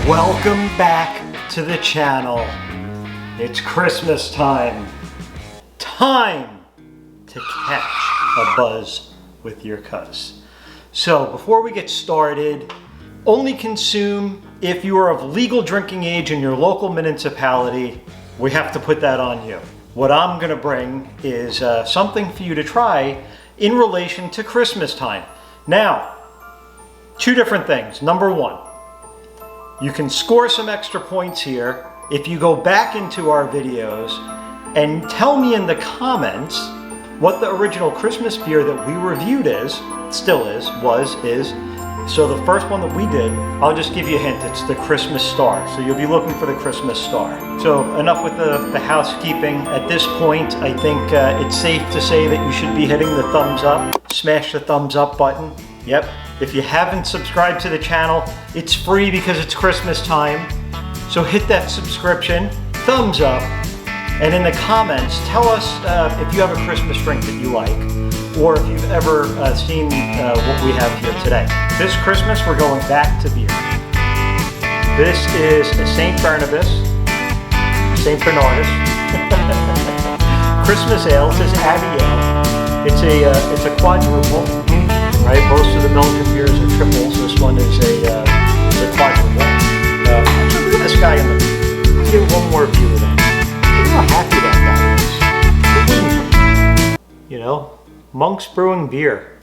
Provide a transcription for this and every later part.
Welcome back to the channel. It's Christmas time. Time to catch a buzz with your cuz. So before we get started, only consume if you are of legal drinking age in your local municipality. We have to put that on you. What I'm gonna bring is something for you to try in relation to Christmas time. Now, two different things. Number one, you can score some extra points here if you go back into our videos and tell me in the comments what the original Christmas beer that we reviewed is. So the first one that we did, I'll just give you a hint, it's the Christmas Star. So you'll be looking for the Christmas Star. So enough with the housekeeping. At this point, I think it's safe to say that you should be hitting the thumbs up. Smash the thumbs up button. Yep. If you haven't subscribed to the channel, it's free because it's Christmas time. So hit that subscription, thumbs up, and in the comments, tell us if you have a Christmas drink that you like, or if you've ever seen what we have here today. This Christmas, we're going back to beer. This is a St Bernardus Christmas Ale. It says Abbey Ale. It's a quadruple. Right, most of the Belgian beers are triples. This one is a quadruple. Actually, look at this guy in the. Let's get one more view of him. Look how happy that guy is. You know, Monk's Brewing beer.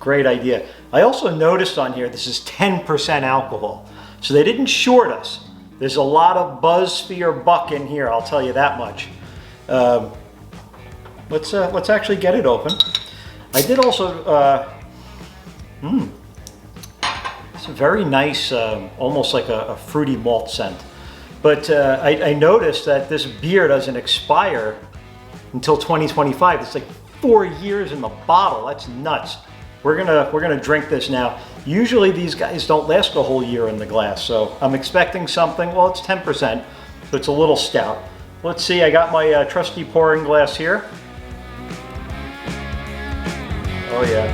Great idea. I also noticed on here this is 10% alcohol, so they didn't short us. There's a lot of buzz for your buck in here. I'll tell you that much. Let's actually get it open. I did also. It's a very nice, almost like a fruity malt scent. But I noticed that this beer doesn't expire until 2025. It's like 4 years in the bottle. That's nuts. We're gonna drink this now. Usually these guys don't last a whole year in the glass, so I'm expecting something. Well, it's 10%, so it's a little stout. Let's see. I got my trusty pouring glass here. Oh yeah.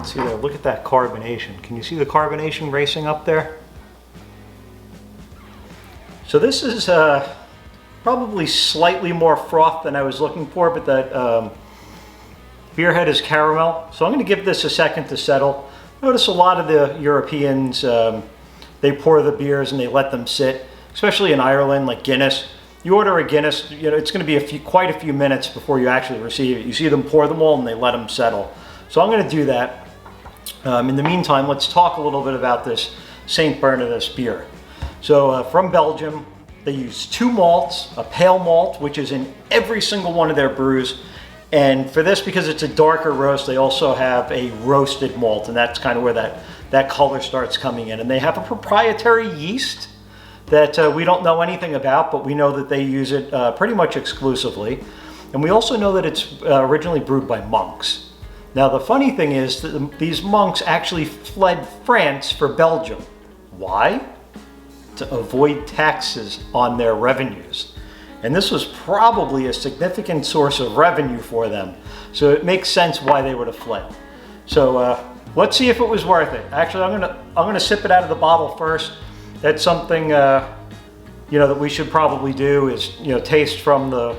See there, look at that carbonation. Can you see the carbonation racing up there? So this is probably slightly more froth than I was looking for, but that beer head is caramel. So I'm going to give this a second to settle. Notice a lot of the Europeans, they pour the beers and they let them sit, especially in Ireland, like Guinness. You order a Guinness, you know, it's going to be quite a few minutes before you actually receive it. You see them pour them all and they let them settle. So I'm going to do that. In the meantime, let's talk a little bit about this St Bernardus beer. So from Belgium, they use two malts, a pale malt, which is in every single one of their brews. And for this, because it's a darker roast, they also have a roasted malt, and that's kind of where that color starts coming in. And they have a proprietary yeast that we don't know anything about, but we know that they use it pretty much exclusively. And we also know that it's originally brewed by monks. Now the funny thing is that these monks actually fled France for Belgium. Why? To avoid taxes on their revenues. And this was probably a significant source of revenue for them. So it makes sense why they would have fled. So let's see if it was worth it. Actually, I'm gonna sip it out of the bottle first. That's something you know, that we should probably do is, you know, taste from the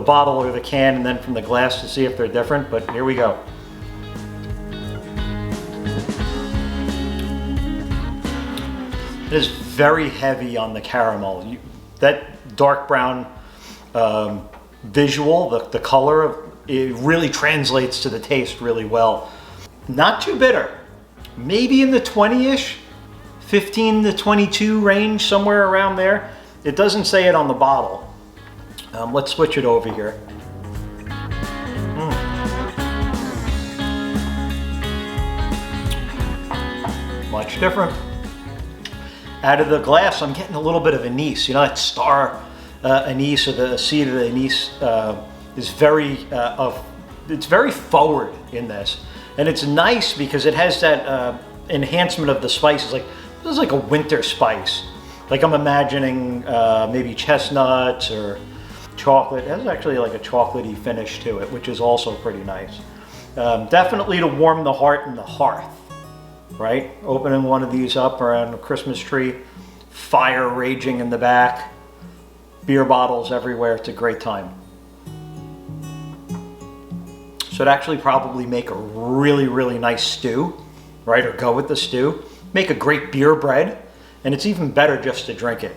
bottle or the can and then from the glass to see if they're different, but here we go. It is very heavy on the caramel. That dark brown visual, the color, it really translates to the taste really well. Not too bitter. Maybe in the 20-ish, 15 to 22 range, somewhere around there. It doesn't say it on the bottle. Let's switch it over here. Much different. Out of the glass, I'm getting a little bit of anise. You know, that star anise, or the seed of the anise, is very, it's very forward in this. And it's nice because it has that enhancement of the spices. Like, this is like a winter spice. Like I'm imagining maybe chestnuts or chocolate. It has actually like a chocolatey finish to it, which is also pretty nice. Definitely to warm the heart and the hearth, right? Opening one of these up around a Christmas tree, fire raging in the back, beer bottles everywhere. It's a great time. So it'd actually probably make a really, really nice stew, right? Or go with the stew. Make a great beer bread, and it's even better just to drink it.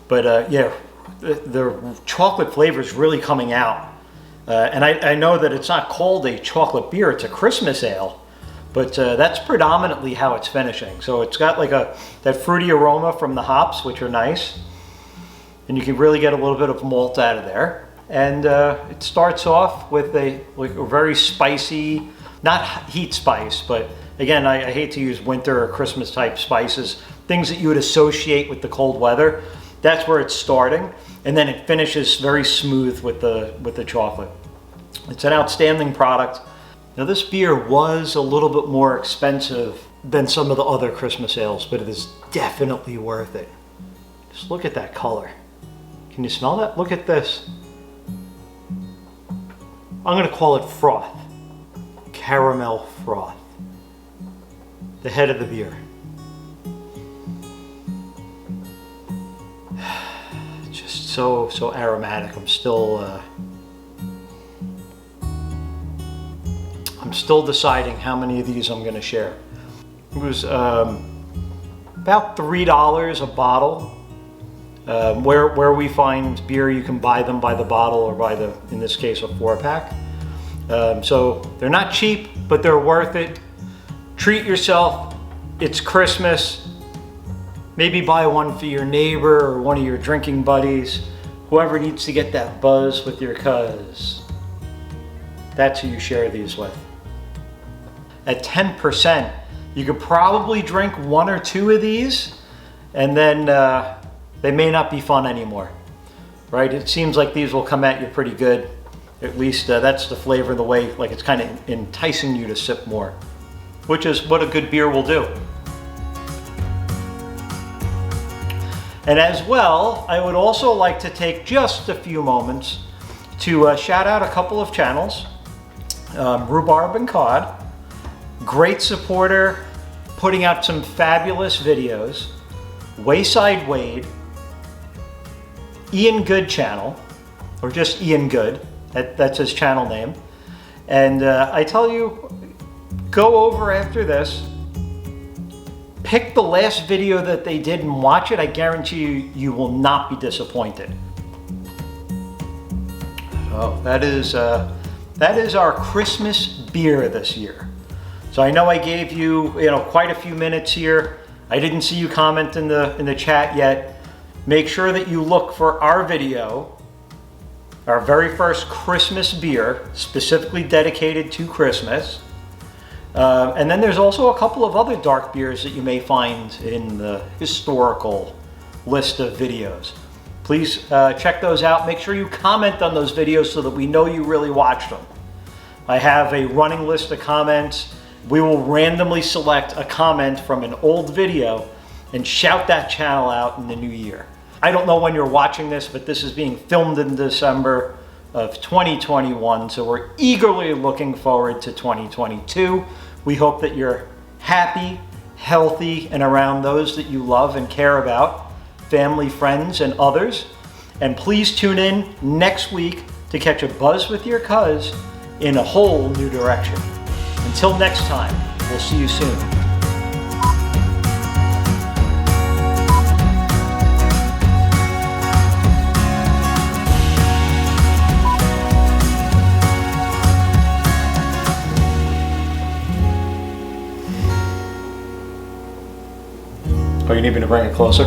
But yeah, the chocolate flavor is really coming out. And I know that it's not called a chocolate beer, it's a Christmas ale, but that's predominantly how it's finishing. So it's got like that fruity aroma from the hops, which are nice. And you can really get a little bit of malt out of there. And it starts off with a very spicy, not heat spice, but again, I hate to use winter or Christmas type spices, things that you would associate with the cold weather. That's where it's starting. And then it finishes very smooth with the chocolate. It's an outstanding product. Now this beer was a little bit more expensive than some of the other Christmas ales, but it is definitely worth it. Just look at that color. Can you smell that? Look at this. I'm gonna call it froth. Caramel froth. The head of the beer. Just so aromatic. I'm still deciding how many of these I'm gonna share. It was about $3 a bottle. Where we find beer, you can buy them by the bottle or by in this case, a 4-pack. So they're not cheap, but they're worth it. Treat yourself. It's Christmas. Maybe buy one for your neighbor or one of your drinking buddies. Whoever needs to get that buzz with your cuz. That's who you share these with. At 10%, you could probably drink 1 or 2 of these, and then they may not be fun anymore, right? It seems like these will come at you pretty good. At least that's the flavor, the way, like it's kind of enticing you to sip more, which is what a good beer will do. And as well, I would also like to take just a few moments to shout out a couple of channels. Rhubarb and Cod, great supporter, putting out some fabulous videos. Wayside Wade, Ian Good channel, or just Ian Good, that's his channel name. And I tell you, go over after this, pick the last video that they did and watch it. I guarantee you will not be disappointed. Oh, that is our Christmas beer this year. So I know I gave you quite a few minutes here. I didn't see you comment in the chat yet. Make sure that you look for our video, our very first Christmas beer, specifically dedicated to Christmas. And then there's also a couple of other dark beers that you may find in the historical list of videos. Please check those out. Make sure you comment on those videos so that we know you really watched them. I have a running list of comments. We will randomly select a comment from an old video and shout that channel out in the new year. I don't know when you're watching this, but this is being filmed in December of 2021, so we're eagerly looking forward to 2022. We hope that you're happy, healthy, and around those that you love and care about, family, friends, and others. And please tune in next week to catch a buzz with your cuz in a whole new direction. Until next time, we'll see you soon. Oh, you need me to bring it closer?